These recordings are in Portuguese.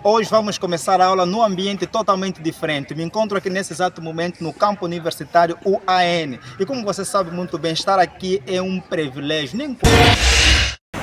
Hoje vamos começar a aula num ambiente totalmente diferente. Me encontro aqui nesse exato momento no campo universitário UAN. E como você sabe muito bem, estar aqui é um privilégio.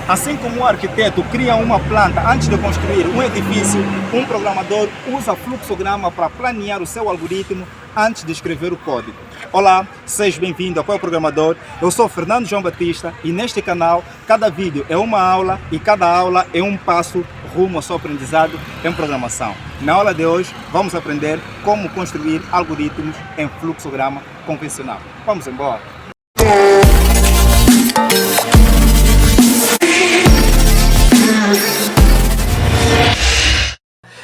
Assim como o arquiteto cria uma planta antes de construir um edifício, um programador usa fluxograma para planear o seu algoritmo antes de escrever o código. Olá, seja bem-vindo ao Qual é o Programador. Eu sou Fernando João Batista e neste canal cada vídeo é uma aula e cada aula é um passo rumo ao seu aprendizado em programação. Na aula de hoje vamos aprender como construir algoritmos em fluxograma convencional. Vamos embora!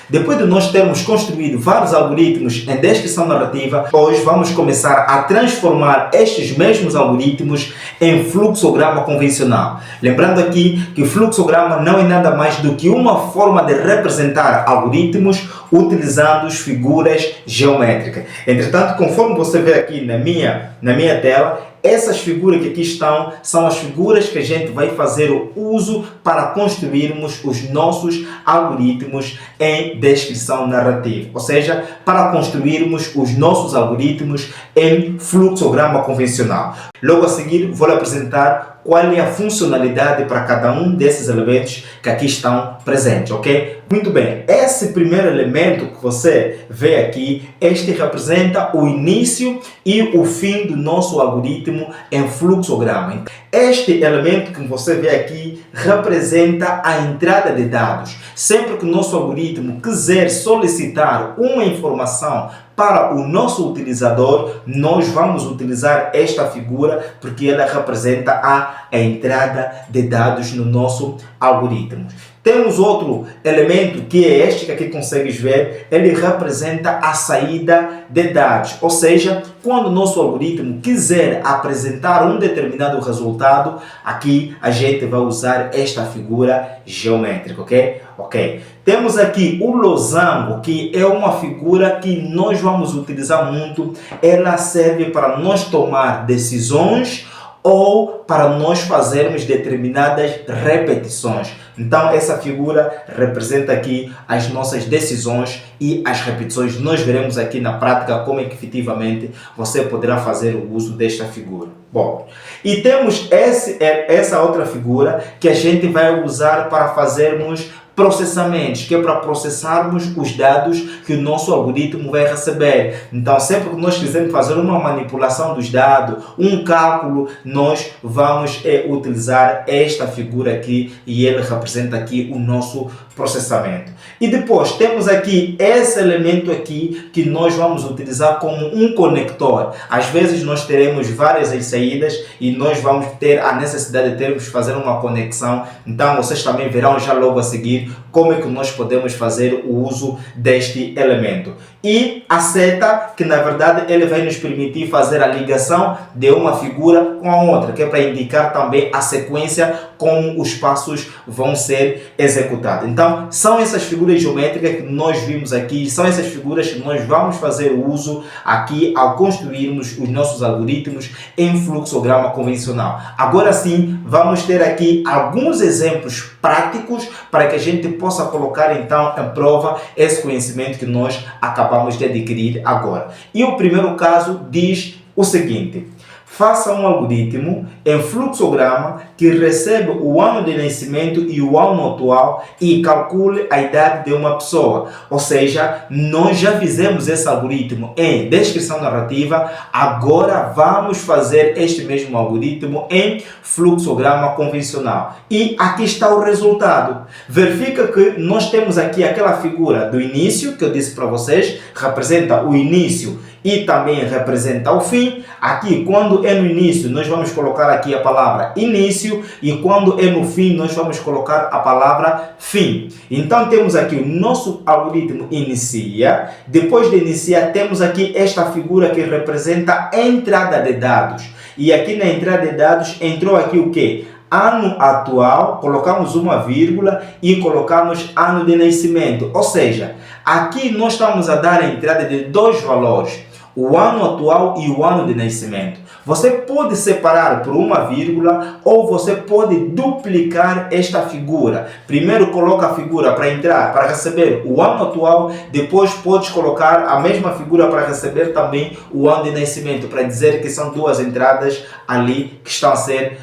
Depois de nós termos construído vários algoritmos em descrição narrativa, hoje vamos começar a transformar estes mesmos algoritmos em fluxograma convencional. Lembrando aqui que fluxograma não é nada mais do que uma forma de representar algoritmos utilizando figuras geométricas. Entretanto, conforme você vê aqui na minha tela, essas figuras que aqui estão são as figuras que a gente vai fazer o uso para construirmos os nossos algoritmos em descrição narrativa. Ou seja, para construirmos os nossos algoritmos em fluxograma convencional. Logo a seguir, vou lhe apresentar qual é a funcionalidade para cada um desses elementos que aqui estão presentes, ok? Muito bem, esse primeiro elemento que você vê aqui, este representa o início e o fim do nosso algoritmo em fluxograma. Este elemento que você vê aqui representa a entrada de dados. Sempre que o nosso algoritmo quiser solicitar uma informação para o nosso utilizador, nós vamos utilizar esta figura porque ela representa a entrada de dados no nosso algoritmo. Temos outro elemento que é este que aqui consegues ver, ele representa a saída de dados, ou seja, quando o nosso algoritmo quiser apresentar um determinado resultado, aqui a gente vai usar esta figura geométrica, ok? Ok. Temos aqui o losango, que é uma figura que nós vamos utilizar muito, ela serve para nós tomar decisões ou para nós fazermos determinadas repetições. Então essa figura representa aqui as nossas decisões e as repetições. Nós veremos aqui na prática como efetivamente você poderá fazer o uso desta figura. Bom, e temos essa outra figura que a gente vai usar para fazermos processamentos, que é para processarmos os dados que o nosso algoritmo vai receber. Então, sempre que nós quisermos fazer uma manipulação dos dados, um cálculo, nós vamos utilizar esta figura aqui e ele representa aqui o nosso processamento. E depois temos aqui esse elemento aqui que nós vamos utilizar como um conector. Às vezes nós teremos várias saídas e nós vamos ter a necessidade de termos fazer uma conexão. Então vocês também verão já logo a seguir como é que nós podemos fazer o uso deste elemento. E a seta, que na verdade ele vai nos permitir fazer a ligação de uma figura com a outra, que é para indicar também a sequência como os passos vão ser executados. Então, são essas figuras geométricas que nós vimos aqui, são essas figuras que nós vamos fazer o uso aqui ao construirmos os nossos algoritmos em fluxograma convencional. Agora sim, vamos ter aqui alguns exemplos práticos para que a gente possa colocar então em prova esse conhecimento que nós acabamos de adquirir agora. E o primeiro caso diz o seguinte: faça um algoritmo em fluxograma que recebe o ano de nascimento e o ano atual e calcule a idade de uma pessoa. Ou seja, nós já fizemos esse algoritmo em descrição narrativa, agora vamos fazer este mesmo algoritmo em fluxograma convencional. E aqui está o resultado. Verifica que nós temos aqui aquela figura do início, que eu disse para vocês, representa o início e também representa o fim. Aqui, quando é no início, nós vamos colocar aqui a palavra início e quando é no fim, nós vamos colocar a palavra fim. Então, temos aqui o nosso algoritmo inicia. Depois de iniciar, temos aqui esta figura que representa a entrada de dados. E aqui na entrada de dados entrou aqui o quê? Ano atual, colocamos uma vírgula e colocamos ano de nascimento. Ou seja, aqui nós estamos a dar a entrada de dois valores. o ano atual e o ano de nascimento. Você pode separar por uma vírgula ou você pode duplicar esta figura. Primeiro coloca a figura para entrar, para receber o ano atual, depois pode colocar a mesma figura para receber também o ano de nascimento, para dizer que são duas entradas ali que estão a ser,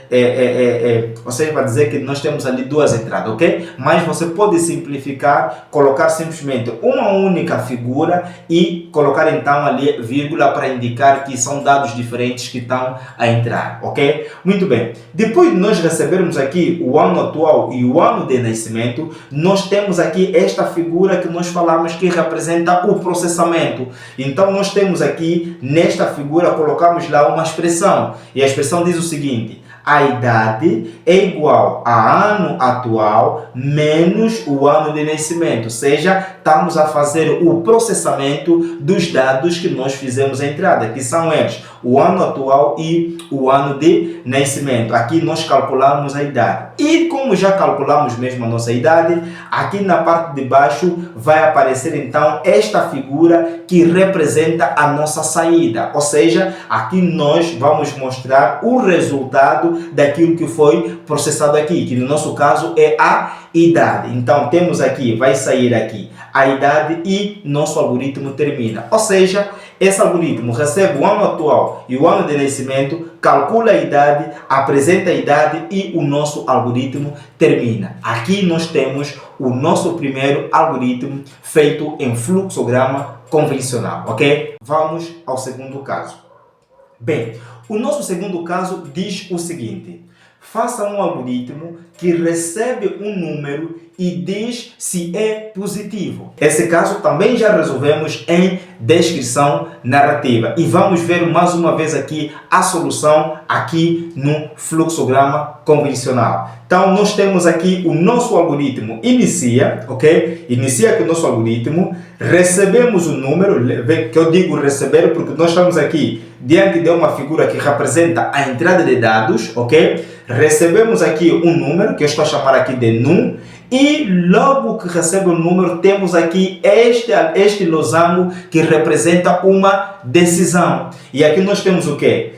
ou seja, para dizer que nós temos ali duas entradas, ok? Mas você pode simplificar, colocar simplesmente uma única figura e colocar então ali vírgula para indicar que são dados diferentes que estão a entrar, ok? Muito bem. Depois de nós recebermos aqui o ano atual e o ano de nascimento, nós temos aqui esta figura que nós falamos que representa o processamento. Então nós temos aqui nesta figura, colocamos lá uma expressão e a expressão diz o seguinte: a idade é igual a ano atual menos o ano de nascimento. Ou seja, estamos a fazer o processamento dos dados que nós fizemos a entrada, que são eles, o ano atual e o ano de nascimento. Aqui nós calculamos a idade. E como já calculamos mesmo a nossa idade, aqui na parte de baixo vai aparecer então esta figura que representa a nossa saída. Ou seja, aqui nós vamos mostrar o resultado daquilo que foi processado aqui, que no nosso caso é a idade. Então temos aqui, vai sair aqui a idade e nosso algoritmo termina. Ou seja, esse algoritmo recebe o ano atual e o ano de nascimento, calcula a idade, apresenta a idade e o nosso algoritmo termina. Aqui nós temos o nosso primeiro algoritmo feito em fluxograma convencional, ok? Vamos ao segundo caso. Bem, o nosso segundo caso diz o seguinte: faça um algoritmo que recebe um número e diz se é positivo. Esse caso também já resolvemos em descrição narrativa. E vamos ver mais uma vez aqui a solução aqui no fluxograma convencional. Então nós temos aqui o nosso algoritmo inicia, ok? Inicia aqui o nosso algoritmo, recebemos o número, que eu digo receber porque nós estamos aqui diante de uma figura que representa a entrada de dados, ok? Recebemos aqui um número, que eu estou a chamar aqui de num, e logo que recebe o número, temos aqui este losango que representa uma decisão. E aqui nós temos o quê?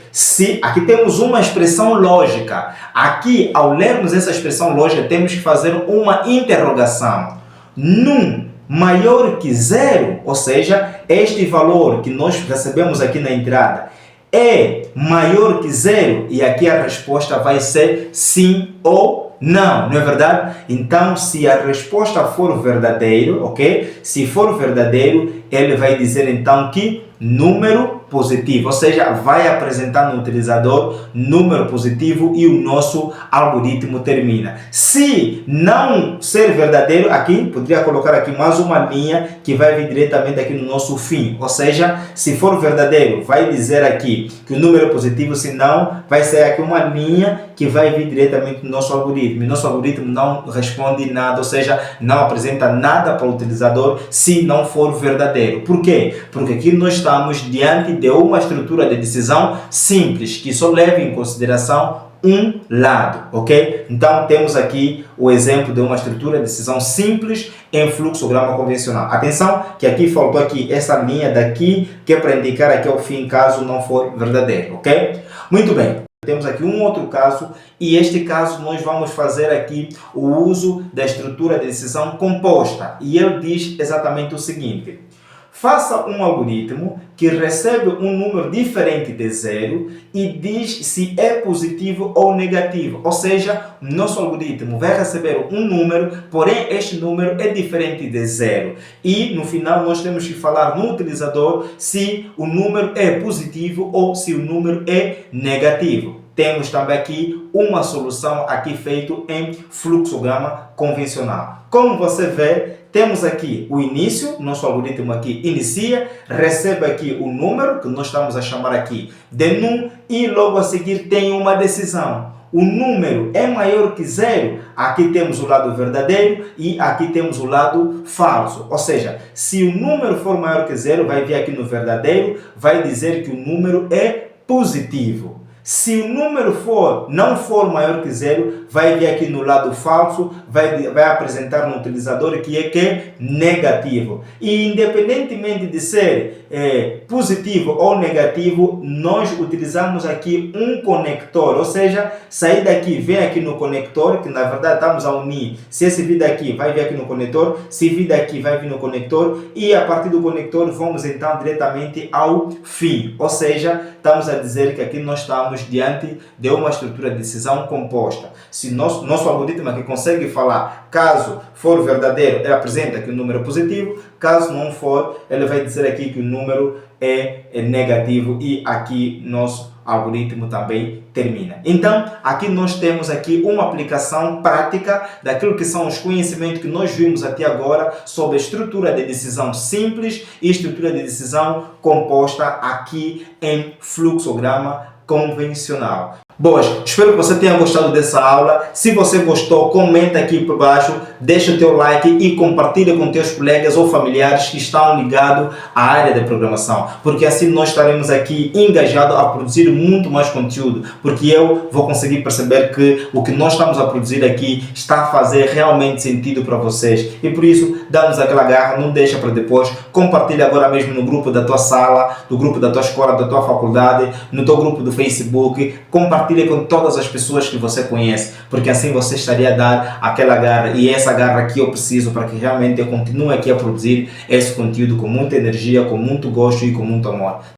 Aqui temos uma expressão lógica. Aqui, ao lermos essa expressão lógica, temos que fazer uma interrogação. Num maior que zero, ou seja, este valor que nós recebemos aqui na entrada é maior que zero, e aqui a resposta vai ser sim ou não, não é verdade? Então, se a resposta for verdadeiro, ok? Se for verdadeiro, ele vai dizer então que número positivo, ou seja, vai apresentar no utilizador número positivo e o nosso algoritmo termina. Se não ser verdadeiro, aqui poderia colocar aqui mais uma linha que vai vir diretamente aqui no nosso fim, ou seja, se for verdadeiro, vai dizer aqui que o número é positivo, se não, vai ser aqui uma linha que vai vir diretamente no nosso algoritmo. E nosso algoritmo não responde nada, ou seja, não apresenta nada para o utilizador se não for verdadeiro. Por quê? Porque aqui nós estamos diante de uma estrutura de decisão simples, que só leva em consideração um lado, ok? Então temos aqui o exemplo de uma estrutura de decisão simples em fluxograma convencional. Atenção que aqui faltou aqui essa linha daqui, que é para indicar aqui ao fim caso não for verdadeiro, ok? Muito bem. Temos aqui um outro caso, e este caso nós vamos fazer aqui o uso da estrutura de decisão composta. E ele diz exatamente o seguinte: faça um algoritmo que recebe um número diferente de zero e diz se é positivo ou negativo. Ou seja, nosso algoritmo vai receber um número, porém este número é diferente de zero. E no final nós temos que falar no utilizador se o número é positivo ou se o número é negativo. Temos também aqui uma solução aqui feita em fluxograma convencional. Como você vê, temos aqui o início, nosso algoritmo aqui inicia, recebe aqui o número, que nós estamos a chamar aqui de num, e logo a seguir tem uma decisão. O número é maior que zero, aqui temos o lado verdadeiro e aqui temos o lado falso. Ou seja, se o número for maior que zero, vai vir aqui no verdadeiro, vai dizer que o número é positivo. Se o número não for maior que zero, vai vir aqui no lado falso, vai apresentar no utilizador que é negativo. E independentemente de ser positivo ou negativo, nós utilizamos aqui um conector, ou seja, sair daqui, vem aqui no conector, que na verdade estamos a unir. Se esse vir daqui, vai vir aqui no conector, se vir daqui, vai vir no conector, e a partir do conector vamos então diretamente ao fim. Ou seja, estamos a dizer que aqui nós estamos diante de uma estrutura de decisão composta. Se nosso algoritmo aqui consegue falar, caso for verdadeiro, ele apresenta que o número é positivo, caso não for, ele vai dizer aqui que o número é negativo, e aqui nosso algoritmo também termina. Então, aqui nós temos aqui uma aplicação prática daquilo que são os conhecimentos que nós vimos até agora sobre a estrutura de decisão simples e estrutura de decisão composta aqui em fluxograma convencional. Boas, espero que você tenha gostado dessa aula. Se você gostou, comenta aqui por baixo, deixa o teu like e compartilha com teus colegas ou familiares que estão ligados à área de programação, porque assim nós estaremos aqui engajados a produzir muito mais conteúdo, porque eu vou conseguir perceber que o que nós estamos a produzir aqui está a fazer realmente sentido para vocês, e por isso dá-nos aquela garra, não deixa para depois, compartilha agora mesmo no grupo da tua sala, no grupo da tua escola, da tua faculdade, no teu grupo do Facebook, compartilha com todas as pessoas que você conhece, porque assim você estaria a dar aquela garra, e essa garra que eu preciso para que realmente eu continue aqui a produzir esse conteúdo com muita energia, com muito gosto e com muito amor.